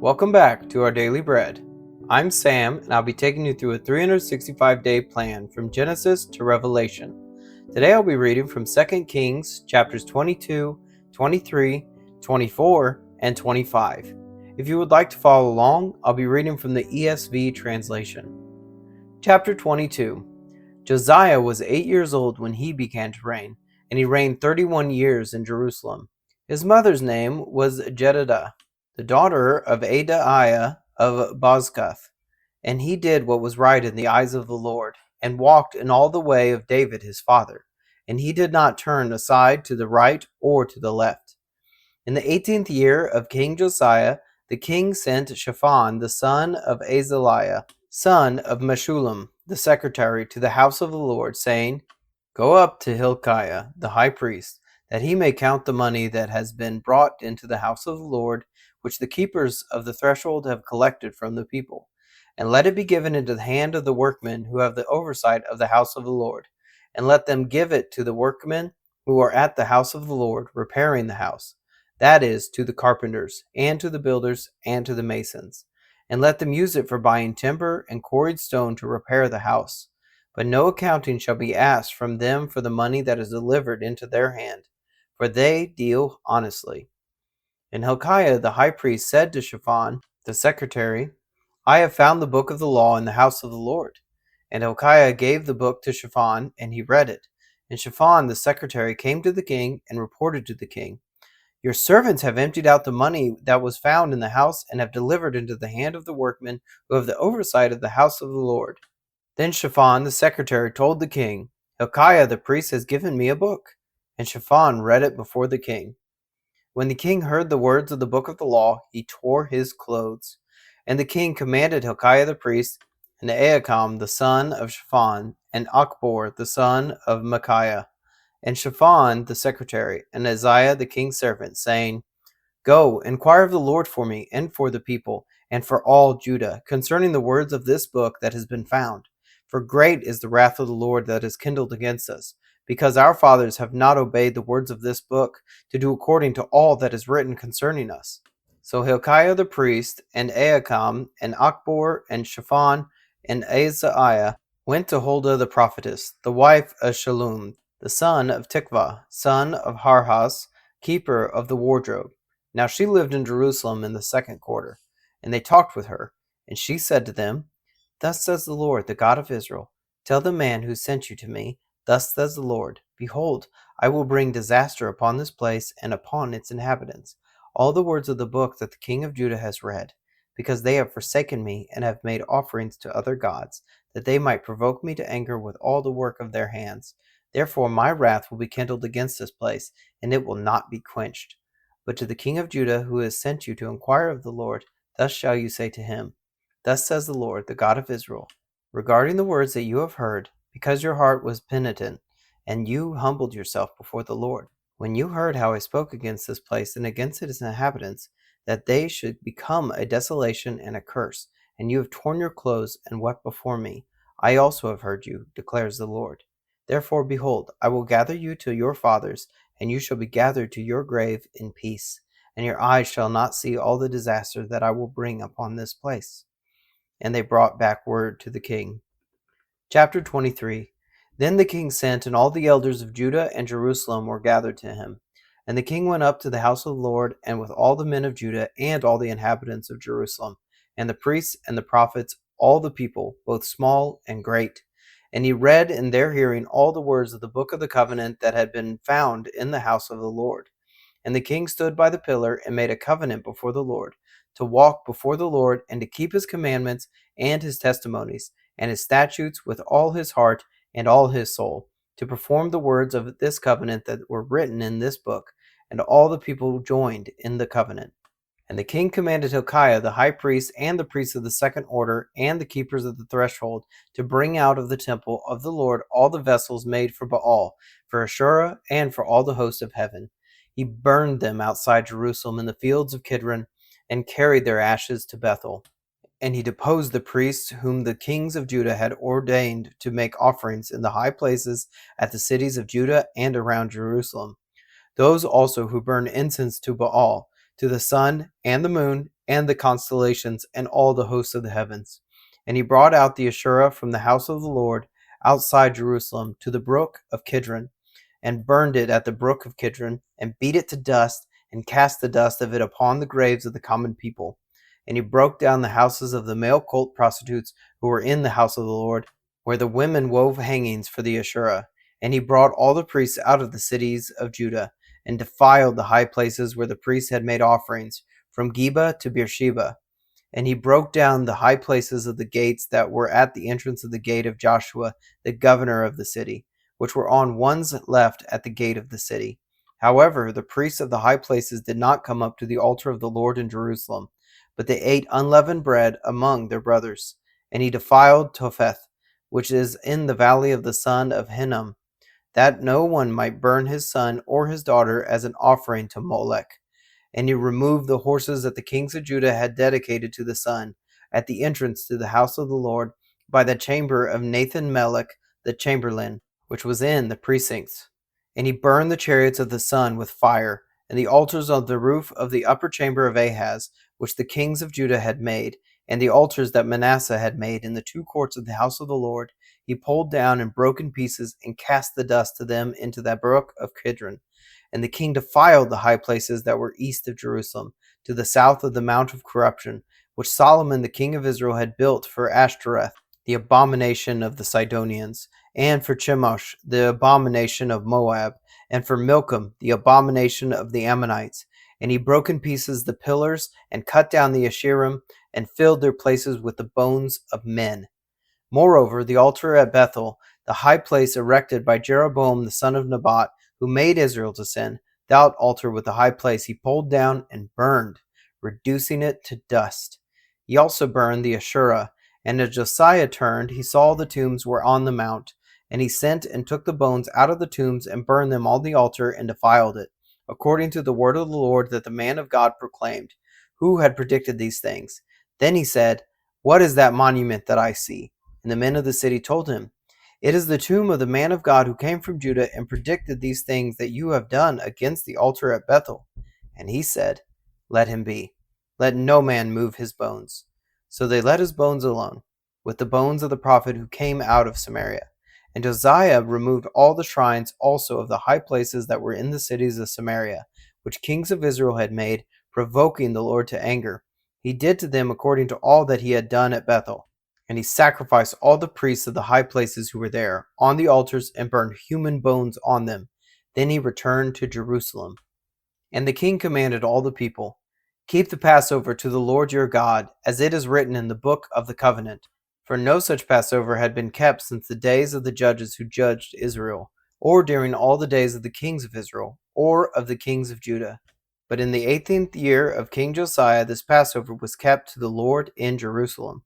Welcome back to our Daily Bread. I'm Sam, and I'll be taking you through a 365-day plan from Genesis to Revelation. Today I'll be reading from 2 Kings chapters 22, 23, 24, and 25. If you would like to follow along, I'll be reading from the ESV translation. Chapter 22. Josiah was 8 years old when he began to reign, and he reigned 31 years in Jerusalem. His mother's name was Jedidah, the daughter of Adaiah of Bozkath, and he did what was right in the eyes of the Lord, and walked in all the way of David his father, and he did not turn aside to the right or to the left. In the 18th year of King Josiah, the king sent Shaphan the son of Azaliah, son of Meshullam, the secretary, to the house of the Lord, saying, "Go up to Hilkiah the high priest, that he may count the money that has been brought into the house of the Lord, which the keepers of the threshold have collected from the people. And let it be given into the hand of the workmen who have the oversight of the house of the Lord. And let them give it to the workmen who are at the house of the Lord, repairing the house, that is, to the carpenters, and to the builders, and to the masons. And let them use it for buying timber and quarried stone to repair the house. But no accounting shall be asked from them for the money that is delivered into their hand, for they deal honestly." And Hilkiah the high priest said to Shaphan the secretary, "I have found the book of the law in the house of the Lord." And Hilkiah gave the book to Shaphan, and he read it. And Shaphan the secretary came to the king and reported to the king, "Your servants have emptied out the money that was found in the house, and have delivered into the hand of the workmen who have the oversight of the house of the Lord." Then Shaphan the secretary told the king, "Hilkiah the priest has given me a book." And Shaphan read it before the king. When the king heard the words of the book of the law, he tore his clothes. And the king commanded Hilkiah the priest, and Ahikam the son of Shaphan, and Achbor the son of Micaiah, and Shaphan the secretary, and Isaiah the king's servant, saying, "Go, inquire of the Lord for me, and for the people, and for all Judah, concerning the words of this book that has been found. For great is the wrath of the Lord that is kindled against us, because our fathers have not obeyed the words of this book, to do according to all that is written concerning us." So Hilkiah the priest, and Ahikam, and Achbor, and Shaphan, and Azariah went to Huldah the prophetess, the wife of Shallum, the son of Tikvah, son of Harhas, keeper of the wardrobe. Now she lived in Jerusalem in the second quarter. And they talked with her, and she said to them, "Thus says the Lord, the God of Israel, tell the man who sent you to me, thus says the Lord, behold, I will bring disaster upon this place and upon its inhabitants, all the words of the book that the king of Judah has read, because they have forsaken me and have made offerings to other gods, that they might provoke me to anger with all the work of their hands. Therefore my wrath will be kindled against this place, and it will not be quenched. But to the king of Judah, who has sent you to inquire of the Lord, thus shall you say to him, Thus says the Lord, the God of Israel, regarding the words that you have heard, because your heart was penitent, and you humbled yourself before the Lord, when you heard how I spoke against this place and against its inhabitants, that they should become a desolation and a curse, and you have torn your clothes and wept before me. I also have heard you, declares the Lord. Therefore, behold, I will gather you to your fathers, and you shall be gathered to your grave in peace, and your eyes shall not see all the disaster that I will bring upon this place." And they brought back word to the king. Chapter 23. Then the king sent, and all the elders of Judah and Jerusalem were gathered to him. And the king went up to the house of the Lord, and with all the men of Judah and all the inhabitants of Jerusalem, and the priests and the prophets, all the people, both small and great. And he read in their hearing all the words of the book of the covenant that had been found in the house of the Lord. And the king stood by the pillar and made a covenant before the Lord, to walk before the Lord, and to keep his commandments and his testimonies and his statutes with all his heart and all his soul, to perform the words of this covenant that were written in this book. And all the people joined in the covenant. And the king commanded Hilkiah the high priest, and the priests of the second order, and the keepers of the threshold, to bring out of the temple of the Lord all the vessels made for Baal, for Asherah, and for all the host of heaven. He burned them outside Jerusalem in the fields of Kidron, and carried their ashes to Bethel. And he deposed the priests whom the kings of Judah had ordained to make offerings in the high places at the cities of Judah and around Jerusalem. Those also who burned incense to Baal, to the sun and the moon and the constellations and all the hosts of the heavens. And he brought out the Asherah from the house of the Lord outside Jerusalem to the brook of Kidron, and burned it at the brook of Kidron, and beat it to dust, and cast the dust of it upon the graves of the common people. And he broke down the houses of the male cult prostitutes who were in the house of the Lord, where the women wove hangings for the Asherah. And he brought all the priests out of the cities of Judah, and defiled the high places where the priests had made offerings, from Geba to Beersheba. And he broke down the high places of the gates that were at the entrance of the gate of Joshua, the governor of the city, which were on one's left at the gate of the city. However, the priests of the high places did not come up to the altar of the Lord in Jerusalem, but they ate unleavened bread among their brothers. And he defiled Topheth, which is in the valley of the son of Hinnom, that no one might burn his son or his daughter as an offering to Molech. And he removed the horses that the kings of Judah had dedicated to the sun, at the entrance to the house of the Lord, by the chamber of Nathan-Melech the chamberlain, which was in the precincts. And he burned the chariots of the sun with fire, and the altars on the roof of the upper chamber of Ahaz, which the kings of Judah had made, and the altars that Manasseh had made in the two courts of the house of the Lord, he pulled down and broke in pieces, and cast the dust to them into that brook of Kidron. And the king defiled the high places that were east of Jerusalem, to the south of the Mount of Corruption, which Solomon the king of Israel had built for Ashtoreth, the abomination of the Sidonians, and for Chemosh, the abomination of Moab, and for Milcom, the abomination of the Ammonites. And he broke in pieces the pillars, and cut down the Asherim, and filled their places with the bones of men. Moreover, the altar at Bethel, the high place erected by Jeroboam the son of Nebat, who made Israel to sin, that altar with the high place he pulled down and burned, reducing it to dust. He also burned the Asherah, and as Josiah turned, he saw the tombs were on the mount, and he sent and took the bones out of the tombs and burned them on the altar and defiled it, according to the word of the Lord that the man of God proclaimed, who had predicted these things. Then he said, "What is that monument that I see?" And the men of the city told him, "It is the tomb of the man of God who came from Judah and predicted these things that you have done against the altar at Bethel." And he said, "Let him be. Let no man move his bones." So they let his bones alone, with the bones of the prophet who came out of Samaria. And Josiah removed all the shrines also of the high places that were in the cities of Samaria, which kings of Israel had made, provoking the Lord to anger. He did to them according to all that he had done at Bethel. And he sacrificed all the priests of the high places who were there on the altars and burned human bones on them. Then he returned to Jerusalem. And the king commanded all the people, "Keep the Passover to the Lord your God, as it is written in the book of the covenant." For no such Passover had been kept since the days of the judges who judged Israel, or during all the days of the kings of Israel, or of the kings of Judah. But in the 18th year of King Josiah this Passover was kept to the Lord in Jerusalem.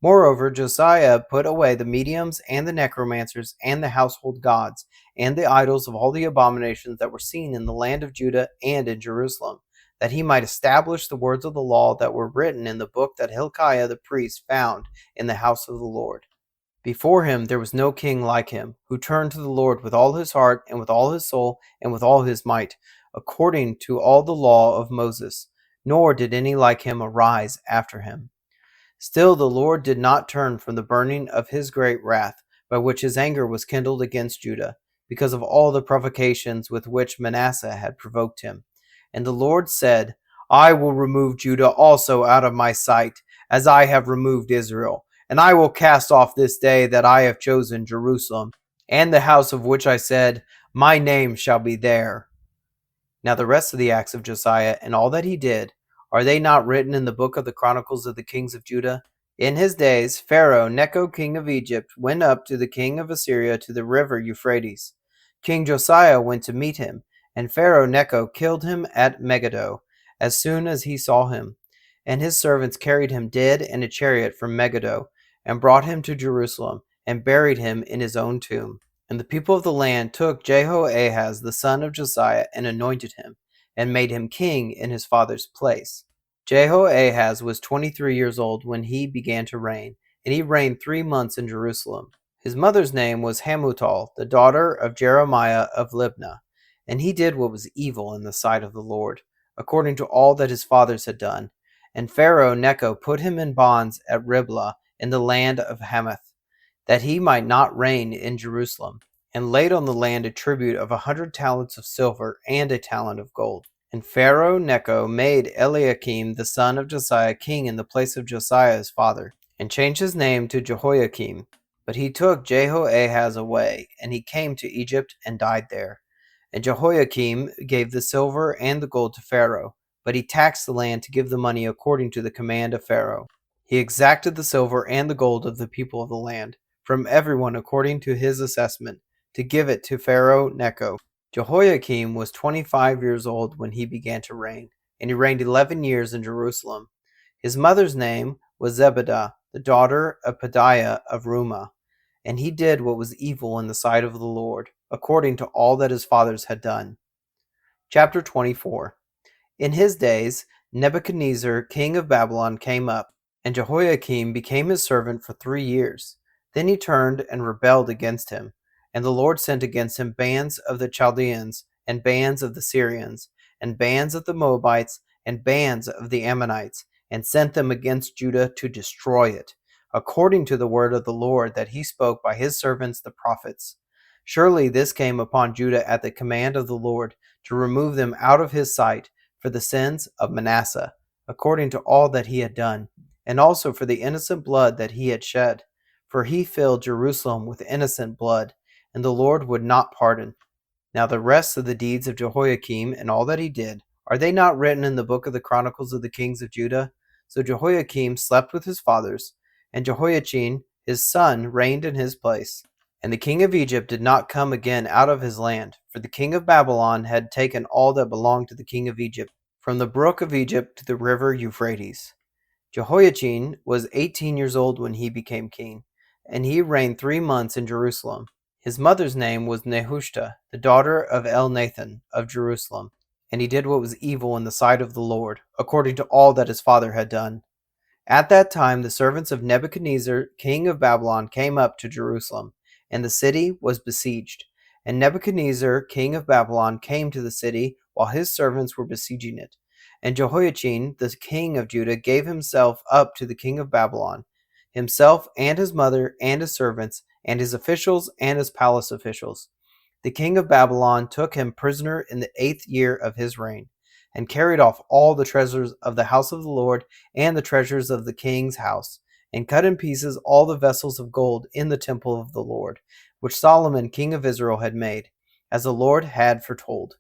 Moreover, Josiah put away the mediums and the necromancers and the household gods and the idols of all the abominations that were seen in the land of Judah and in Jerusalem, that he might establish the words of the law that were written in the book that Hilkiah the priest found in the house of the Lord. Before him there was no king like him, who turned to the Lord with all his heart and with all his soul and with all his might, according to all the law of Moses, nor did any like him arise after him. Still the Lord did not turn from the burning of his great wrath, by which his anger was kindled against Judah, because of all the provocations with which Manasseh had provoked him. And the Lord said, "I will remove Judah also out of my sight, as I have removed Israel. And I will cast off this day that I have chosen Jerusalem, and the house of which I said, My name shall be there." Now the rest of the acts of Josiah and all that he did, are they not written in the book of the Chronicles of the kings of Judah? In his days, Pharaoh Necho king of Egypt went up to the king of Assyria to the river Euphrates. King Josiah went to meet him, and Pharaoh Necho killed him at Megiddo as soon as he saw him. And his servants carried him dead in a chariot from Megiddo, and brought him to Jerusalem, and buried him in his own tomb. And the people of the land took Jehoahaz the son of Josiah, and anointed him, and made him king in his father's place. Jehoahaz was 23 years old when he began to reign, and he reigned 3 months in Jerusalem. His mother's name was Hamutal, the daughter of Jeremiah of Libnah, and he did what was evil in the sight of the Lord, according to all that his fathers had done. And Pharaoh Necho put him in bonds at Riblah in the land of Hamath, that he might not reign in Jerusalem, and laid on the land a tribute of 100 talents of silver and a talent of gold. And Pharaoh Necho made Eliakim the son of Josiah king in the place of Josiah his father, and changed his name to Jehoiakim. But he took Jehoahaz away, and he came to Egypt and died there. And Jehoiakim gave the silver and the gold to Pharaoh, but he taxed the land to give the money according to the command of Pharaoh. He exacted the silver and the gold of the people of the land, from everyone according to his assessment, to give it to Pharaoh Necho. Jehoiakim was 25 years old when he began to reign, and he reigned 11 years in Jerusalem. His mother's name was Zebedah, the daughter of Pedaiah of Rumah, and he did what was evil in the sight of the Lord, according to all that his fathers had done. Chapter 24. In his days, Nebuchadnezzar, king of Babylon, came up, and Jehoiakim became his servant for 3 years. Then he turned and rebelled against him, and the Lord sent against him bands of the Chaldeans, and bands of the Syrians, and bands of the Moabites, and bands of the Ammonites, and sent them against Judah to destroy it, according to the word of the Lord that he spoke by his servants the prophets. Surely this came upon Judah at the command of the Lord, to remove them out of his sight for the sins of Manasseh, according to all that he had done, and also for the innocent blood that he had shed. For he filled Jerusalem with innocent blood, and the Lord would not pardon. Now the rest of the deeds of Jehoiakim and all that he did, are they not written in the book of the Chronicles of the kings of Judah? So Jehoiakim slept with his fathers, and Jehoiachin his son reigned in his place. And the king of Egypt did not come again out of his land, for the king of Babylon had taken all that belonged to the king of Egypt, from the brook of Egypt to the river Euphrates. Jehoiachin was 18 years old when he became king, and he reigned 3 months in Jerusalem. His mother's name was Nehushta, the daughter of Elnathan of Jerusalem, and he did what was evil in the sight of the Lord, according to all that his father had done. At that time the servants of Nebuchadnezzar, king of Babylon, came up to Jerusalem, and the city was besieged. And Nebuchadnezzar, king of Babylon, came to the city while his servants were besieging it. And Jehoiachin, the king of Judah, gave himself up to the king of Babylon, himself and his mother and his servants, and his officials and his palace officials. The king of Babylon took him prisoner in the 8th year of his reign, and carried off all the treasures of the house of the Lord and the treasures of the king's house, and cut in pieces all the vessels of gold in the temple of the Lord, which Solomon king of Israel had made, as the Lord had foretold.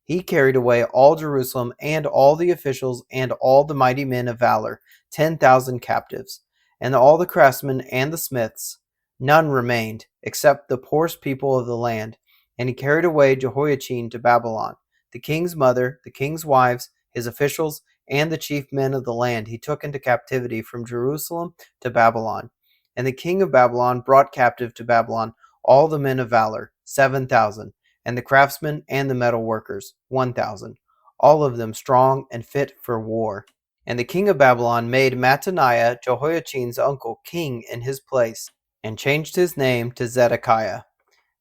He carried away all Jerusalem and all the officials and all the mighty men of valor, 10,000 captives, and all the craftsmen and the smiths. None remained, except the poorest people of the land. And he carried away Jehoiachin to Babylon. The king's mother, the king's wives, his officials, and the chief men of the land he took into captivity from Jerusalem to Babylon. And the king of Babylon brought captive to Babylon all the men of valor, 7,000, and the craftsmen and the metal workers, 1,000, all of them strong and fit for war. And the king of Babylon made Mattaniah, Jehoiachin's uncle, king in his place, and changed his name to Zedekiah.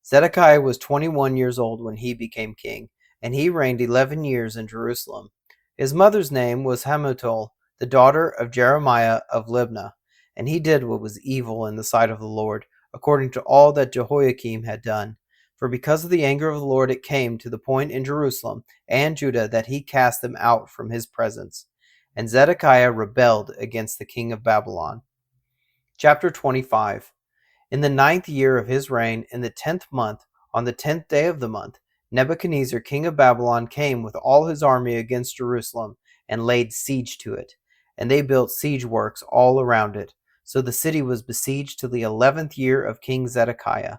Zedekiah was 21 years old when he became king, and he reigned 11 years in Jerusalem. His mother's name was Hamutal, the daughter of Jeremiah of Libnah, and he did what was evil in the sight of the Lord, according to all that Jehoiakim had done. For because of the anger of the Lord it came to the point in Jerusalem and Judah that he cast them out from his presence. And Zedekiah rebelled against the king of Babylon. Chapter 25. In the 9th year of his reign, in the 10th month, on the 10th day of the month, Nebuchadnezzar, king of Babylon, came with all his army against Jerusalem, and laid siege to it. And they built siege works all around it. So the city was besieged till the 11th year of King Zedekiah.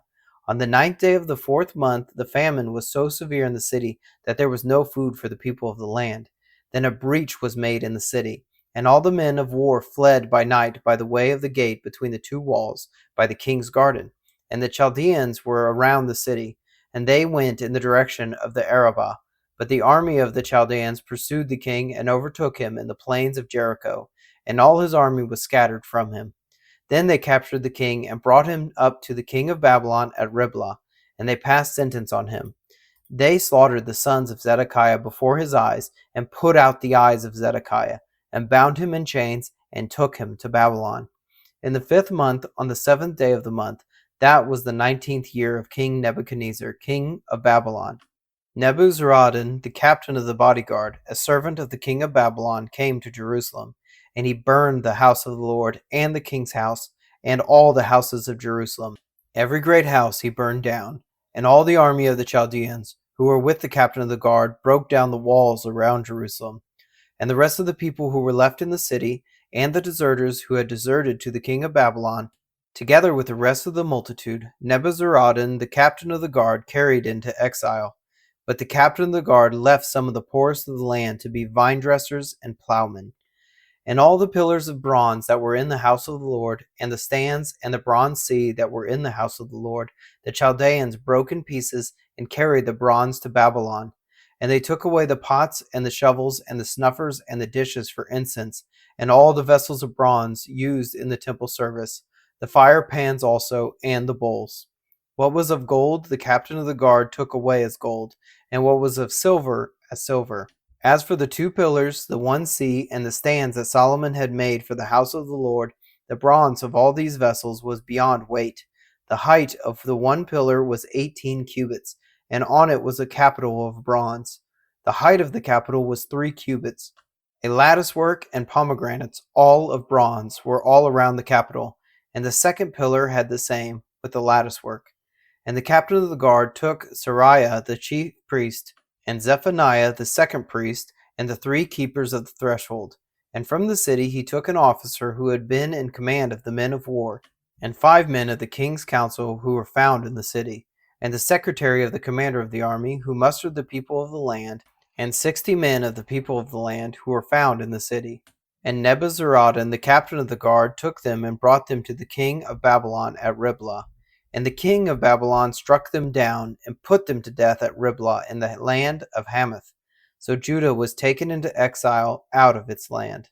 On the 9th day of the 4th month, the famine was so severe in the city that there was no food for the people of the land. Then a breach was made in the city, and all the men of war fled by night by the way of the gate between the 2 walls, by the king's garden. And the Chaldeans were around the city, and they went in the direction of the Arabah. But the army of the Chaldeans pursued the king and overtook him in the plains of Jericho, and all his army was scattered from him. Then they captured the king and brought him up to the king of Babylon at Riblah, and they passed sentence on him. They slaughtered the sons of Zedekiah before his eyes, and put out the eyes of Zedekiah, and bound him in chains, and took him to Babylon. In the 5th month, on the 7th day of the month, that was the 19th year of King Nebuchadnezzar, king of Babylon. Nebuzaradan, the captain of the bodyguard, a servant of the king of Babylon, came to Jerusalem, and he burned the house of the Lord, and the king's house, and all the houses of Jerusalem. Every great house he burned down, and all the army of the Chaldeans, who were with the captain of the guard, broke down the walls around Jerusalem. And the rest of the people who were left in the city, and the deserters who had deserted to the king of Babylon, together with the rest of the multitude, Nebuzaradan, the captain of the guard, carried into exile. But the captain of the guard left some of the poorest of the land to be vine dressers and plowmen. And all the pillars of bronze that were in the house of the Lord, and the stands and the bronze sea that were in the house of the Lord, the Chaldeans broke in pieces and carried the bronze to Babylon. And they took away the pots and the shovels and the snuffers and the dishes for incense, and all the vessels of bronze used in the temple service, the fire pans also, and the bowls. What was of gold, the captain of the guard took away as gold, and what was of silver, as silver. As for the 2 pillars, the one sea, and the stands that Solomon had made for the house of the Lord, the bronze of all these vessels was beyond weight. The height of the one pillar was 18 cubits, and on it was a capital of bronze. The height of the capital was 3 cubits. A latticework and pomegranates, all of bronze, were all around the capital, and the second pillar had the same, with the latticework. And the captain of the guard took Sariah the chief priest, and Zephaniah the second priest, and the 3 keepers of the threshold. And from the city he took an officer who had been in command of the men of war, and 5 men of the king's council who were found in the city, and the secretary of the commander of the army, who mustered the people of the land, and 60 men of the people of the land who were found in the city. And Nebuzaradan, the captain of the guard, took them and brought them to the king of Babylon at Riblah. And the king of Babylon struck them down, and put them to death at Riblah in the land of Hamath. So Judah was taken into exile out of its land.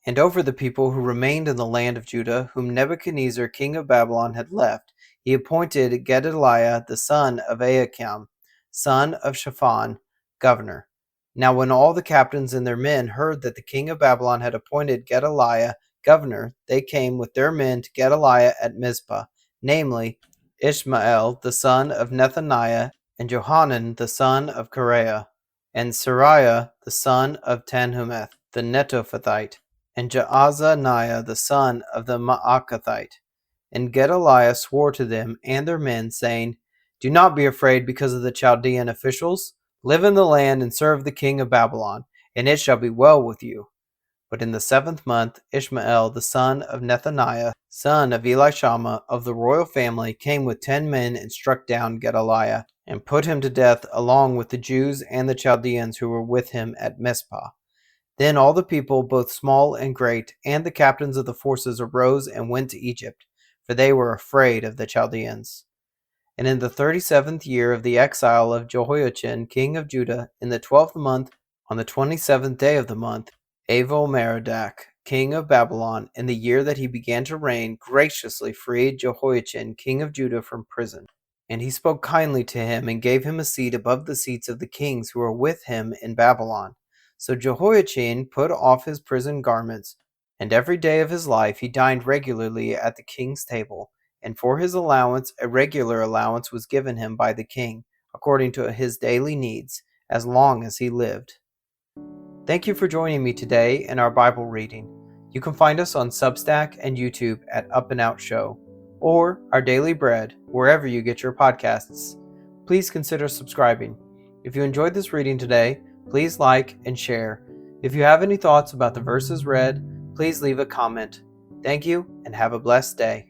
And over the people who remained in the land of Judah, whom Nebuchadnezzar king of Babylon had left, he appointed Gedaliah the son of Ahikam, son of Shaphan, governor. Now when all the captains and their men heard that the king of Babylon had appointed Gedaliah governor, they came with their men to Gedaliah at Mizpah, namely, Ishmael the son of Nethaniah, and Johanan the son of Kareah, and Sariah the son of Tanhumeth the Netophathite, and Jaazaniah the son of the Maacathite. And Gedaliah swore to them and their men, saying, Do not be afraid because of the Chaldean officials. Live in the land and serve the king of Babylon, and it shall be well with you. But in the 7th month, Ishmael the son of Nethaniah, son of Elishama of the royal family, came with 10 men and struck down Gedaliah, and put him to death along with the Jews and the Chaldeans who were with him at Mizpah. Then all the people, both small and great, and the captains of the forces arose and went to Egypt, for they were afraid of the Chaldeans. And in the 37th year of the exile of Jehoiachin king of Judah, in the 12th month, on the 27th day of the month, Evil-Merodach, king of Babylon, in the year that he began to reign, graciously freed Jehoiachin, king of Judah, from prison. And he spoke kindly to him, and gave him a seat above the seats of the kings who were with him in Babylon. So Jehoiachin put off his prison garments, and every day of his life he dined regularly at the king's table. And for his allowance, a regular allowance was given him by the king, according to his daily needs, as long as he lived. Thank you for joining me today in our Bible reading. You can find us on Substack and YouTube at Up+Out Show, or Our Daily Bread, wherever you get your podcasts. Please consider subscribing. If you enjoyed this reading today, please like and share. If you have any thoughts about the verses read, please leave a comment. Thank you, and have a blessed day.